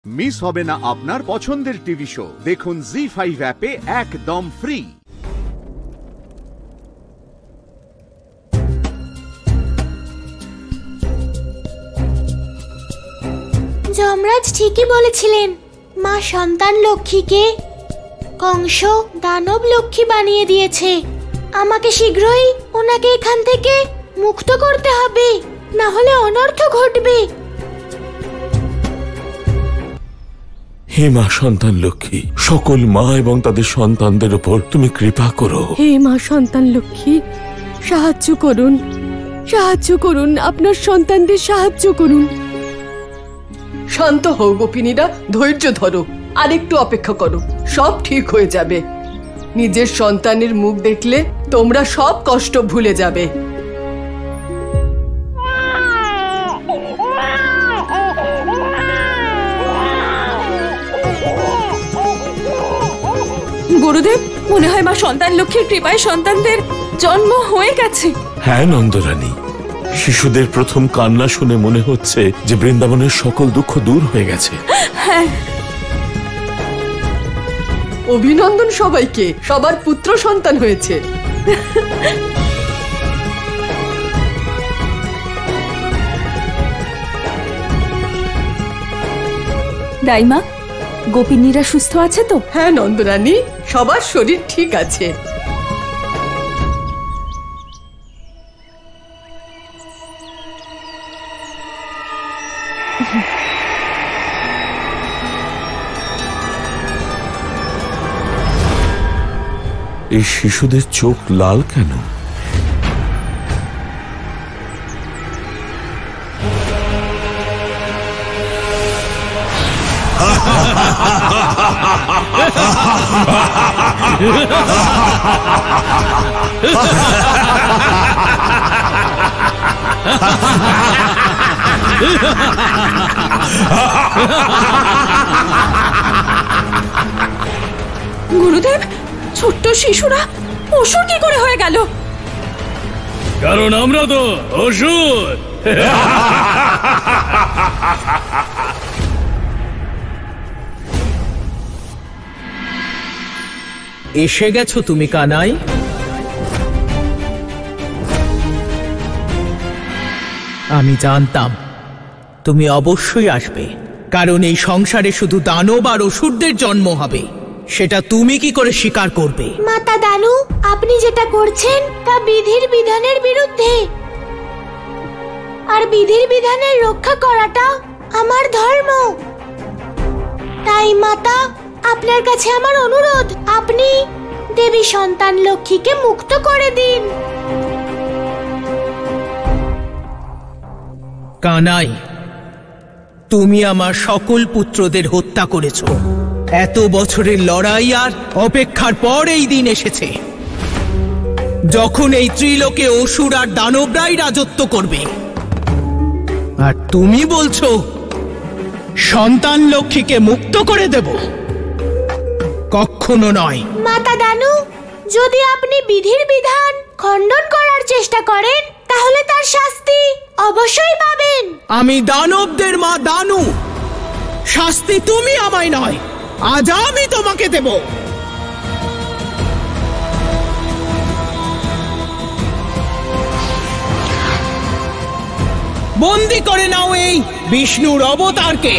Miss হবে না আপনার পছন্দের টিভি শো। দেখুন জি5 অ্যাপে একদম ফ্রি। যমরাজ ঠিকই বলেছিলেন, মা সন্তান লক্ষ্মীকে কংস দানব লক্ষ্মী বানিয়ে দিয়েছে। আমাকে শীঘ্রই ওনাকে এখান থেকে মুক্ত করতে হবে, না হলে অনর্থ ঘটবে। হে মা সন্তান লক্ষ্মী, সকল মা এবং তাদের সন্তানদের উপর তুমি কৃপা করো। হে মা সন্তান লক্ষ্মী, সাহায্য করুন, সাহায্য করুন, আপনার সন্তানদের সাহায্য করুন। শান্ত হও গোপিনীরা, ধৈর্য ধরো, আর একটু অপেক্ষা করো, সব ঠিক হয়ে যাবে। নিজের সন্তানের মুখ দেখলে তোমরা সব কষ্ট ভুলে যাবে। গুরুদেব, মনে হয় মা সন্তান লক্ষ্মীর কৃপায় সন্তানদের জন্ম হয়ে গেছে। হ্যাঁ নন্দরানী, শিশুদের প্রথম কান্না শুনে মনে হচ্ছে যে বৃন্দাবনের সকল দুঃখ দূর হয়ে গেছে। হ্যাঁ, অভিনন্দন সবাইকে, সবার পুত্র সন্তান হয়েছে। দাইমা, গোপিনীরা সুস্থ আছে তো? হ্যাঁ নন্দরানী, সবার শরীর ঠিক আছে। এই শিশুদের চোখ লাল কেন? গুরুদেব, ছোট্ট শিশুরা অসুর কি করে হয়ে গেল? কারণ আমরা তো অসুর। এসে গেছো তুমি কানাই? আমি জানতাম তুমি অবশ্যই আসবে, কারণ এই সংসারে শুধু দানব আর অসুরদের জন্ম হবে। সেটা তুমি কি করে স্বীকার করবে? মাতা দানু, আপনি যেটা করছেন তা বিধির বিধানের বিরুদ্ধে, আর বিধির বিধানের রক্ষা করাটা আমার ধর্ম। তাই মাতা, আপনার কাছে আমার অনুরোধ, আপনি দেবী সন্তান লক্ষ্মীকে মুক্ত করে দিন। কানাই, তুমি আমার সকল পুত্রদের হত্যা করেছ। এত বছরের লড়াই আর অপেক্ষার পর এই দিন এসেছে, যখন এই ত্রিলোকে অসুর আর দানবরাই রাজত্ব করবে। আর তুমি বলছো সন্তান লক্ষ্মীকে মুক্ত করে দেব? কখনো নয়। মাতা দানু, যদি আপনি বিধির বিধান খণ্ডন করার চেষ্টা করেন, তাহলে তার শাস্তি অবশ্যই পাবেন। আমি দানবদের মা দানু, শাস্তি তুমি আমায় নয়, আজ আমি তোমাকে দেব। বন্দি করে নাও এই বিষ্ণুর অবতারকে।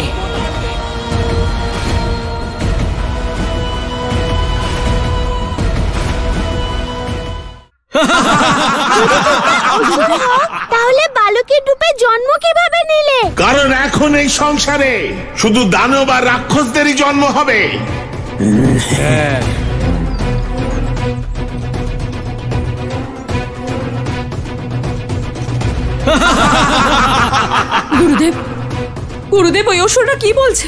তাহলে বালকের রূপে জন্ম কিভাবে নিলে? কারণ এখন এই সংসারে শুধু দানব আর রাক্ষসদেরই জন্ম হবে। গুরুদেব, গুরুদেব, ওই অসুররা কি বলছে?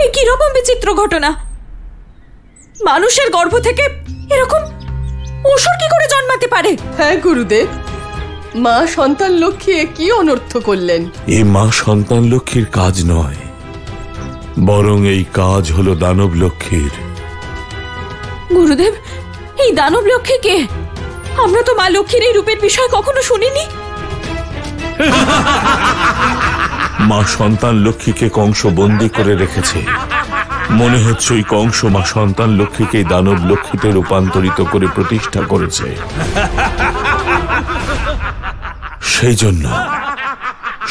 এ কিরকম বিচিত্র ঘটনা! মানুষের গর্ভ থেকে এরকম অসুর কি করে জন্মাতে পারে? হ্যাঁ গুরুদেব, মা সন্তান লক্ষ্মী কি অনর্থ করলেন? এ মা সন্তান লক্ষ্মীর কাজ নয়, বরং এই কাজ হলো দানব লক্ষ্মীর। গুরুদেব, এই দানব লক্ষ্মী কে? আমরা তো মা লক্ষ্মীর এই রূপের বিষয় কখনো শুনিনি। মা সন্তান লক্ষ্মীকে কংস বন্দী করে রেখেছে। মনে হচ্ছে ওই কংস মা সন্তান লক্ষ্মীকে দানব লক্ষ্মীতে রূপান্তরিত করে প্রতিষ্ঠা করেছে। সেই জন্য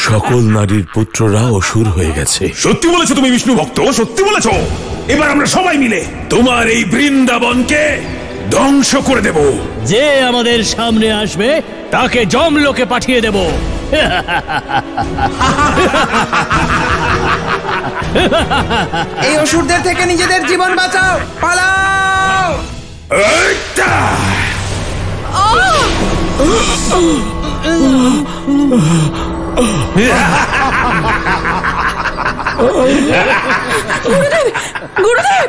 সকল নারীর পুত্ররা অসুর হয়ে গেছে। সত্যি বলেছো তুমি বিষ্ণু ভক্ত, সত্যি বলেছো। এবার আমরা সবাই মিলে তোমার এই বৃন্দাবনকে ধ্বংস করে দেব। যে আমাদের সামনে আসবে তাকে যমলোকে পাঠিয়ে দেব। এই অসুরদের থেকে নিজেদের জীবন বাঁচাও, পালাও। এইটা! গুরুদেব!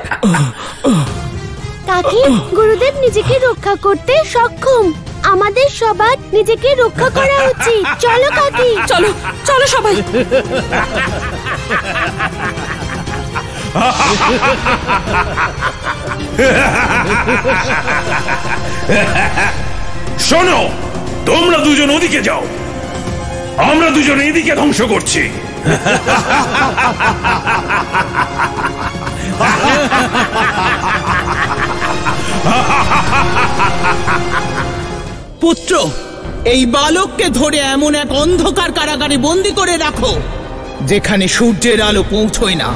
কাকি, গুরুদেব নিজেকে রক্ষা করতে সক্ষম। আমাদের সবার নিজেকে রক্ষা করা উচিত। চলো কাকি, চলো চলো সবাই। শোনো, তোমরা দুজন ওদিকে যাও, আমরা দুজন এদিকে ধ্বংস করছি। পুত্র, এই বালককে ধরে এমন এক অন্ধকার কারাগারে বন্দী করে রাখো যেখানে সূর্যের আলো পৌঁছয় না।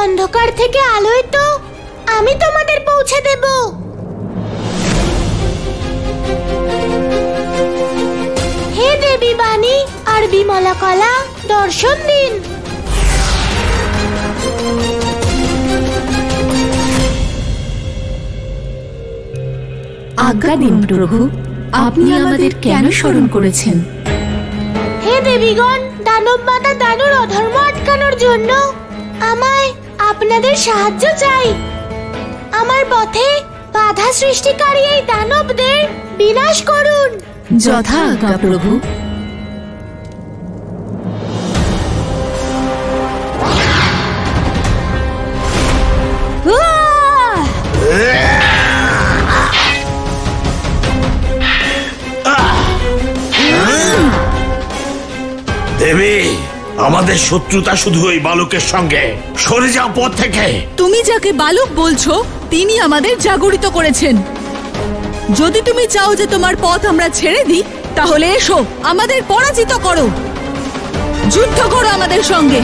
অন্ধকার থেকে আলোয় তো আমি তোমাদের পৌঁছে দেব। হে দেবী বাণী আর বিমলা কলা, দর্শন দিন। আজ্ঞা দিন প্রভু, আপনি আমাদের কেন স্মরণ করেছেন? হে দেবীগণ, দানব মাতা দানুর অধর্ম আটকানোর জন্য আমায় আপনাদের সাহায্য চাই। আমার পথে বাধা সৃষ্টিকারী এই দানবদের বিনাশ করুন। যথা আজ্ঞা প্রভু। দেবী, আমাদের শত্রুতা শুধু ওই বালকের সঙ্গে। সরে যাও পথ থেকে। তুমি যাকে বালক বলছো তিনি আমাদের জাগরিত করেছেন। যদি তুমি চাও যে তোমার পথ আমরা ছেড়ে দিই, তাহলে এসো আমাদের পরাজিত করো, যুদ্ধ করো আমাদের সঙ্গে।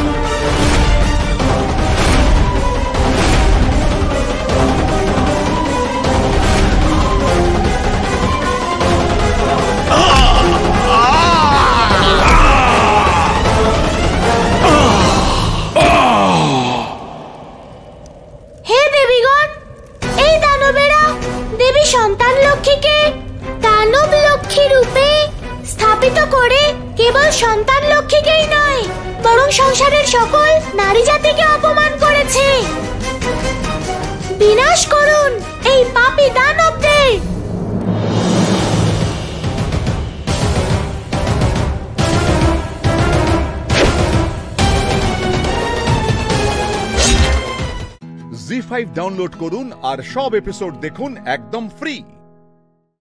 হে দেবীগণ, এই দানবেরা দেবী সন্তান লক্ষ্মীকে দানব লক্ষ্মী রূপে স্থাপিত করে কেবল সন্তান লক্ষ্মীকেই নয়, বরং সংসারের সকল নারী জাতিকে অপমান করেছে। বিনাশ করুন এই পাপী দানবদের। জি5 ডাউনলোড করুন আর সব এপিসোড দেখুন একদম ফ্রি।